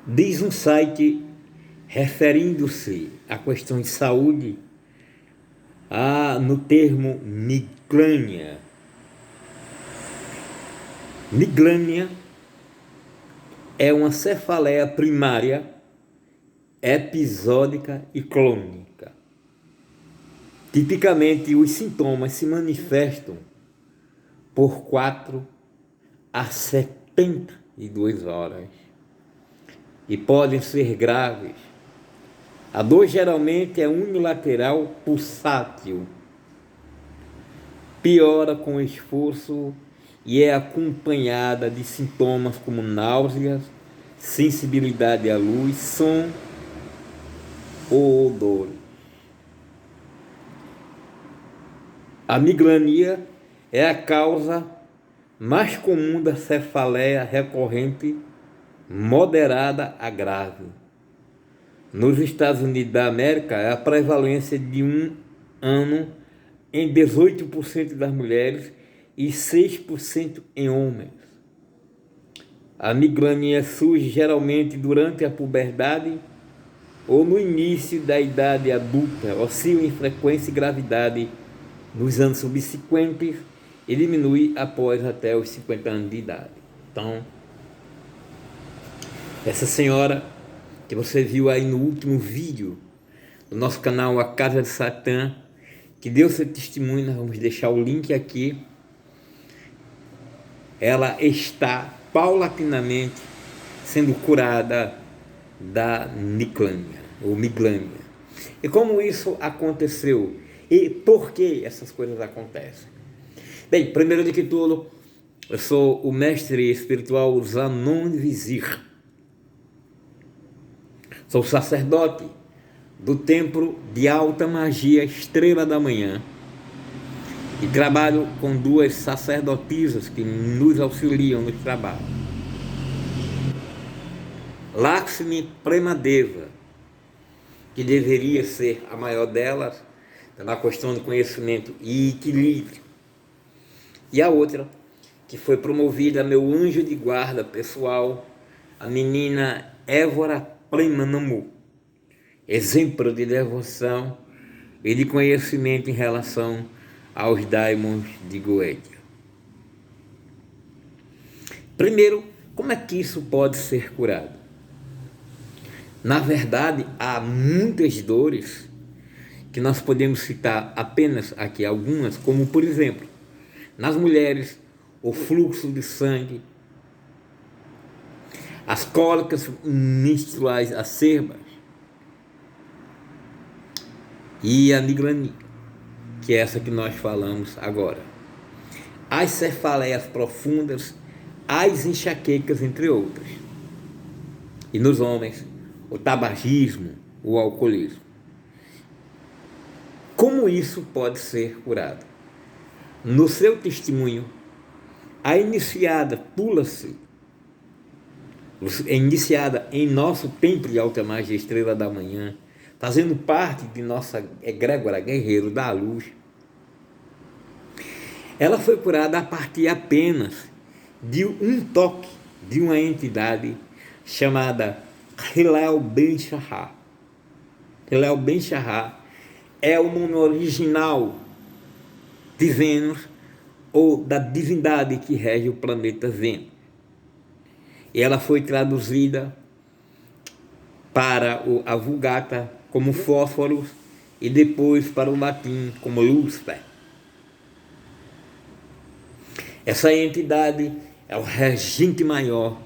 Diz um site referindo-se à questão de saúde no termo migrânia. Migrânia é uma cefaleia primária, episódica e crônica. Tipicamente, os sintomas se manifestam por 4 a 72 horas e podem ser graves. A dor geralmente é unilateral pulsátil, piora com esforço e é acompanhada de sintomas como náuseas, sensibilidade à luz, som ou odor. A migrania é a causa mais comum da cefaleia recorrente moderada a grave. Nos Estados Unidos da América, é a prevalência de 1 ano em 18% das mulheres e 6% em homens. A migrânia surge geralmente durante a puberdade ou no início da idade adulta, oscila em frequência e gravidade nos anos subsequentes e diminui após até os 50 anos de idade. Então, essa senhora que você viu aí no último vídeo do nosso canal A Casa de Satã, que deu seu testemunho, nós vamos deixar o link aqui. Ela está paulatinamente sendo curada da migrânia ou migrânia. E como isso aconteceu? E por que essas coisas acontecem? Bem, primeiro de que tudo, eu sou o mestre espiritual Zanon Vizir. Sou sacerdote do templo de alta magia Estrela da Manhã e trabalho com 2 sacerdotisas que nos auxiliam no trabalho. Lakshmi Premadeva, que deveria ser a maior delas, na questão de conhecimento e equilíbrio. E a outra, que foi promovida meu anjo de guarda pessoal, a menina Évora Premanamu, exemplo de devoção e de conhecimento em relação aos daimons de Goetia. Primeiro, como é que isso pode ser curado? Na verdade, há muitas dores que nós podemos citar apenas aqui algumas, como por exemplo, nas mulheres, o fluxo de sangue, as cólicas menstruais acerbas e a migrânia, que é essa que nós falamos agora. As cefaleias profundas, as enxaquecas, entre outras. E nos homens, o tabagismo, o alcoolismo. Como isso pode ser curado? No seu testemunho, a iniciada pula-se, iniciada em nosso templo de alta magia Estrela da Manhã, fazendo parte de nossa egrégora guerreiro da luz, ela foi curada a partir apenas de um toque de uma entidade chamada Hillel Ben Shahar. Hillel Ben Shahar é o nome original de Vênus ou da divindade que rege o planeta Vênus. E ela foi traduzida para a Vulgata como fósforos e depois para o latim como Lúcifer. Essa entidade é o regente maior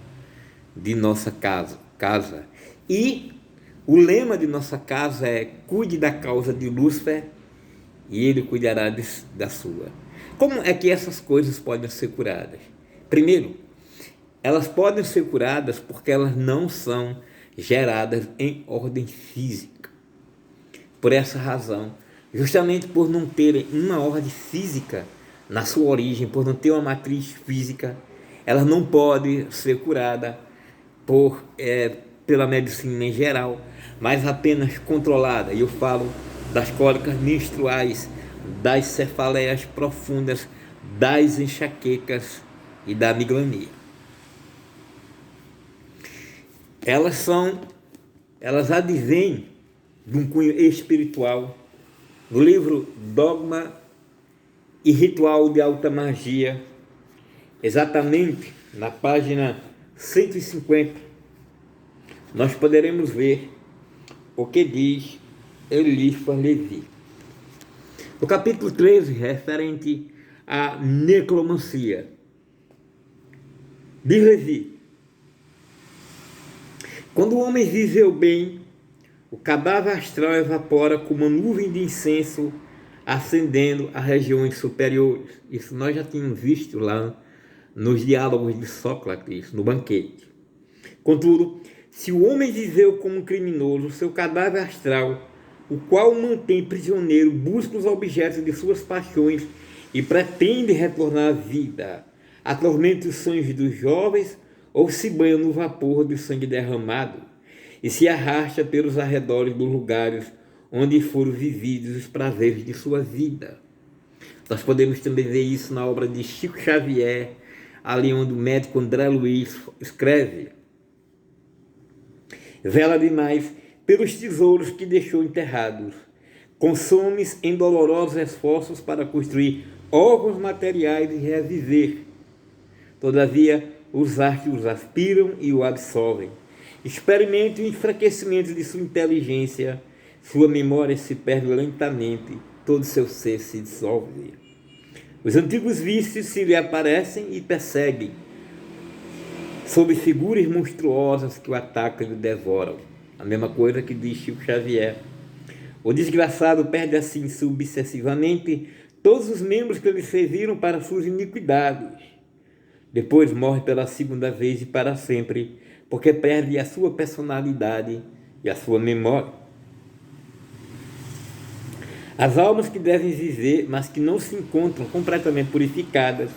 de nossa casa. E o lema de nossa casa é: cuide da causa de Lúcifer e ele cuidará da sua. Como é que essas coisas podem ser curadas? Primeiro, elas podem ser curadas porque elas não são geradas em ordem física. Por essa razão, justamente por não terem uma ordem física na sua origem, por não ter uma matriz física, elas não podem ser curadas pela medicina em geral, mas apenas controlada. E eu falo das cólicas menstruais, das cefaleias profundas, das enxaquecas e da migrânia. elas advêm de um cunho espiritual. No livro Dogma e Ritual de Alta Magia, exatamente na página 150, nós poderemos ver o que diz Eliphas Levi. O capítulo 13, referente à necromancia, diz Levi: quando o homem viveu bem, o cadáver astral evapora como uma nuvem de incenso, ascendendo a regiões superiores. Isso nós já tínhamos visto lá nos diálogos de Sócrates, no banquete. Contudo, se o homem viveu como um criminoso, seu cadáver astral, o qual o mantém prisioneiro, busca os objetos de suas paixões e pretende retornar à vida, atormenta os sonhos dos jovens ou se banha no vapor do sangue derramado e se arrasta pelos arredores dos lugares onde foram vividos os prazeres de sua vida. Nós podemos também ver isso na obra de Chico Xavier, ali onde o médico André Luiz escreve: vela demais pelos tesouros que deixou enterrados, consome-se em dolorosos esforços para construir órgãos materiais e reviver. Todavia, os astros aspiram e o absorvem. Experimente o enfraquecimento de sua inteligência, sua memória se perde lentamente, todo seu ser se dissolve. Os antigos vícios se lhe aparecem e perseguem, sob figuras monstruosas que o atacam e o devoram. A mesma coisa que diz Chico Xavier. O desgraçado perde assim subsessivamente todos os membros que lhe serviram para suas iniquidades. Depois morre pela segunda vez e para sempre, porque perde a sua personalidade e a sua memória. As almas que devem viver, mas que não se encontram completamente purificadas,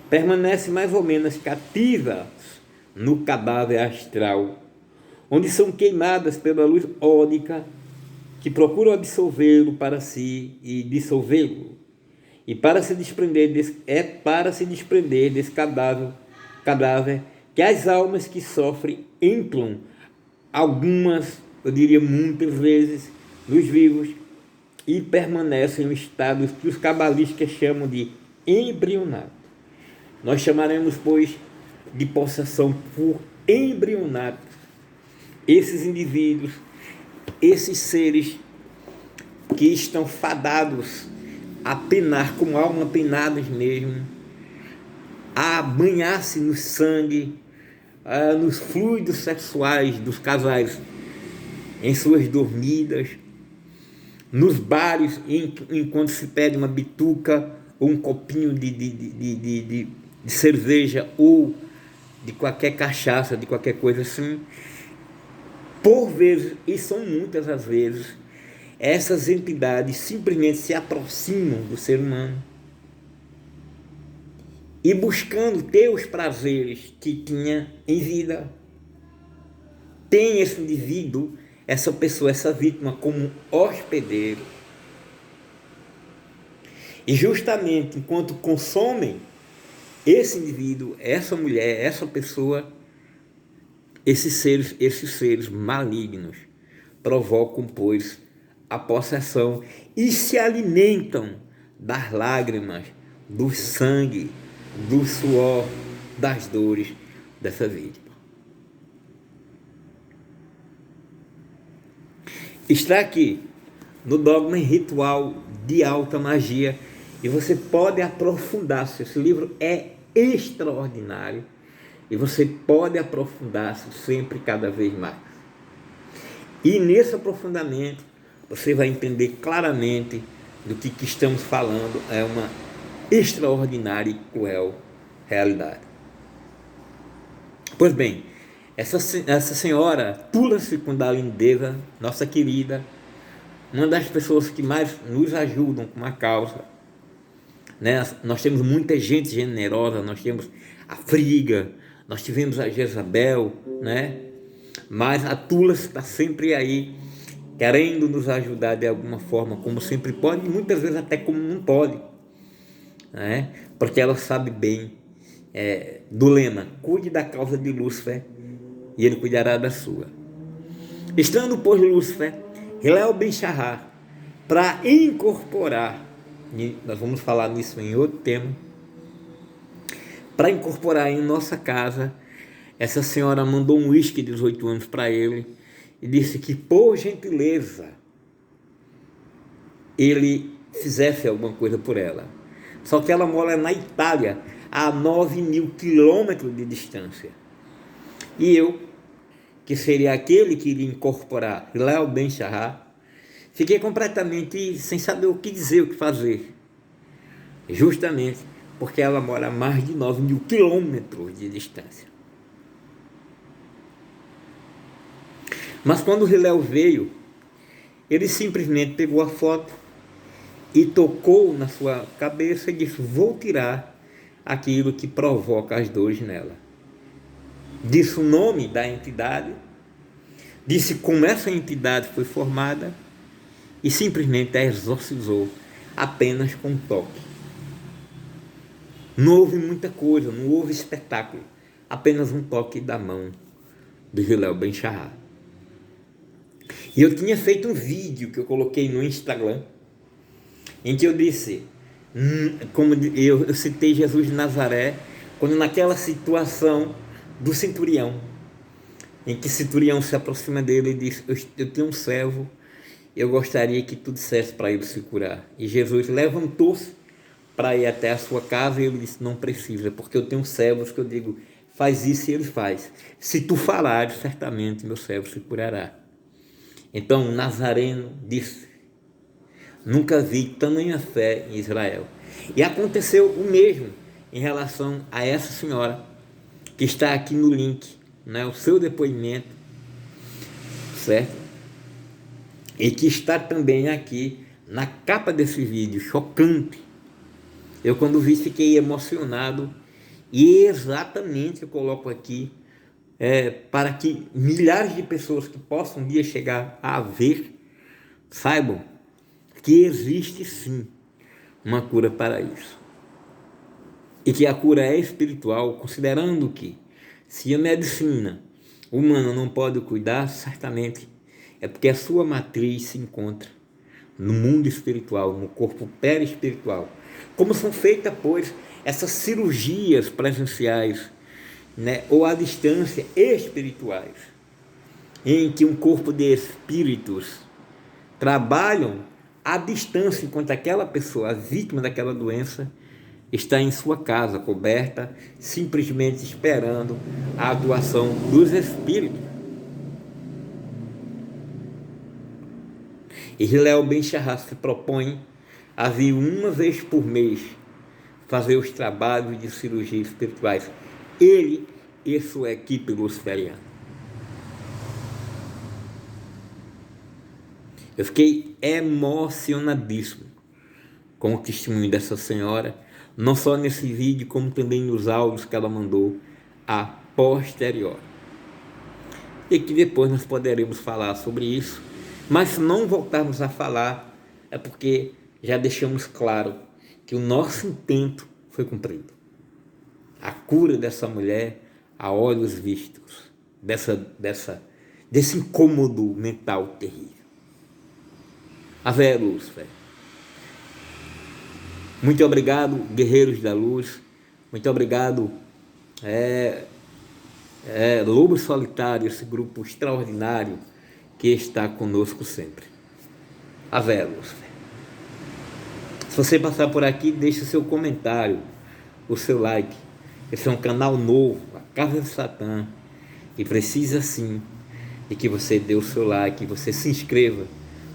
permanecem mais ou menos cativas no cadáver astral, onde são queimadas pela luz ódica que procura absorvê-lo para si e dissolvê-lo. E para se desprender desse cadáver que as almas que sofrem entram, algumas, eu diria muitas vezes, nos vivos, e permanecem em estados que os cabalistas chamam de embrionato. Nós chamaremos, pois, de possessão por embrionato esses indivíduos, esses seres que estão fadados a penar, como alma penadas mesmo, a banhar-se no sangue, nos fluidos sexuais dos casais, em suas dormidas, nos bares, enquanto se pede uma bituca ou um copinho de cerveja ou de qualquer cachaça, de qualquer coisa assim. Por vezes, e são muitas as vezes, essas entidades simplesmente se aproximam do ser humano e buscando ter os prazeres que tinha em vida. Tem esse indivíduo, essa pessoa, essa vítima como hospedeiro. E justamente enquanto consomem esse indivíduo, essa mulher, essa pessoa, esses seres malignos provocam, pois, a possessão e se alimentam das lágrimas, do sangue, do suor, das dores dessa vítima. Está aqui no Dogma e Ritual de Alta Magia e você pode aprofundar-se. Esse livro é extraordinário e você pode aprofundar-se sempre, cada vez mais. E nesse aprofundamento você vai entender claramente do que estamos falando. É uma extraordinária e cruel realidade. Pois bem, essa senhora Tulasi Kundalini Deva, nossa querida, uma das pessoas que mais nos ajudam com a causa, né? Nós temos muita gente generosa, nós temos a Friga, nós tivemos a Jezabel, né? Mas a Tulasi está sempre aí, querendo nos ajudar de alguma forma, como sempre pode, e muitas vezes até como não pode, né? Porque ela sabe bem do lema: cuide da causa de Lúcifer e ele cuidará da sua. Estando, pois, Lúcifer, Hilel ben Shahar, para incorporar, e nós vamos falar nisso em outro tema, para incorporar em nossa casa, essa senhora mandou um uísque de 18 anos para ele e disse que, por gentileza, ele fizesse alguma coisa por ela. Só que ela mora na Itália, a 9.000 quilômetros de distância. E eu, que seria aquele que iria incorporar Hilel ben Shahar, fiquei completamente sem saber o que dizer, o que fazer. Justamente porque ela mora a mais de 9.000 quilômetros de distância. Mas quando o Hilel veio, ele simplesmente pegou a foto e tocou na sua cabeça e disse: vou tirar aquilo que provoca as dores nela. Disse o nome da entidade, disse como essa entidade foi formada e simplesmente a exorcizou apenas com um toque. Não houve muita coisa, não houve espetáculo, apenas um toque da mão de Hilel ben Shahar. E eu tinha feito um vídeo que eu coloquei no Instagram, em que eu disse, como eu citei Jesus de Nazaré, quando naquela situação do centurião, em que o centurião se aproxima dele e diz: eu tenho um servo, eu gostaria que tu dissesse para ele se curar. E Jesus levantou-se para ir até a sua casa e ele disse: não precisa, porque eu tenho servos que eu digo, faz isso e ele faz. Se tu falares, certamente meu servo se curará. Então o Nazareno disse: nunca vi tamanha fé em Israel. E aconteceu o mesmo em relação a essa senhora, que está aqui no link, né, o seu depoimento, certo? E que está também aqui na capa desse vídeo, chocante. Eu quando vi fiquei emocionado e exatamente eu coloco aqui para que milhares de pessoas que possam um dia chegar a ver, saibam que existe sim uma cura para isso. E que a cura é espiritual, considerando que se a medicina humana não pode cuidar, certamente é porque a sua matriz se encontra no mundo espiritual, no corpo perispiritual. Como são feitas, pois, essas cirurgias presenciais, né, ou à distância espirituais, em que um corpo de espíritos trabalham à distância, enquanto aquela pessoa, a vítima daquela doença, está em sua casa, coberta, simplesmente esperando a atuação dos espíritos. E Hilel ben Shahar se propõe a vir uma vez por mês fazer os trabalhos de cirurgia espirituais. Ele e sua equipe luciferiana. Eu fiquei emocionadíssimo com o testemunho dessa senhora, não só nesse vídeo, como também nos áudios que ela mandou a posterior. E que depois nós poderemos falar sobre isso, mas se não voltarmos a falar, é porque já deixamos claro que o nosso intento foi cumprido. A cura dessa mulher a olhos vistos, desse incômodo mental terrível. Ave Lúcifer. Muito obrigado, guerreiros da luz. Muito obrigado, Lobo Solitário, esse grupo extraordinário que está conosco sempre. Ave Lúcifer. Se você passar por aqui, deixe o seu comentário, o seu like. Esse é um canal novo, a Casa de Satã, e precisa sim de que você dê o seu like, você se inscreva,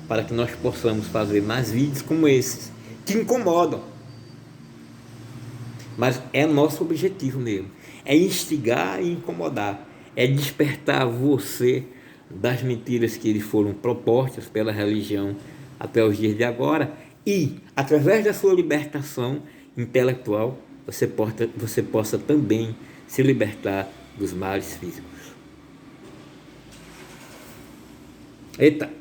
para que nós possamos fazer mais vídeos como esses, que incomodam. Mas é nosso objetivo mesmo, é instigar e incomodar, é despertar você das mentiras que lhe foram propostas pela religião até os dias de agora, e através da sua libertação intelectual, você possa também se libertar dos males físicos. Eita!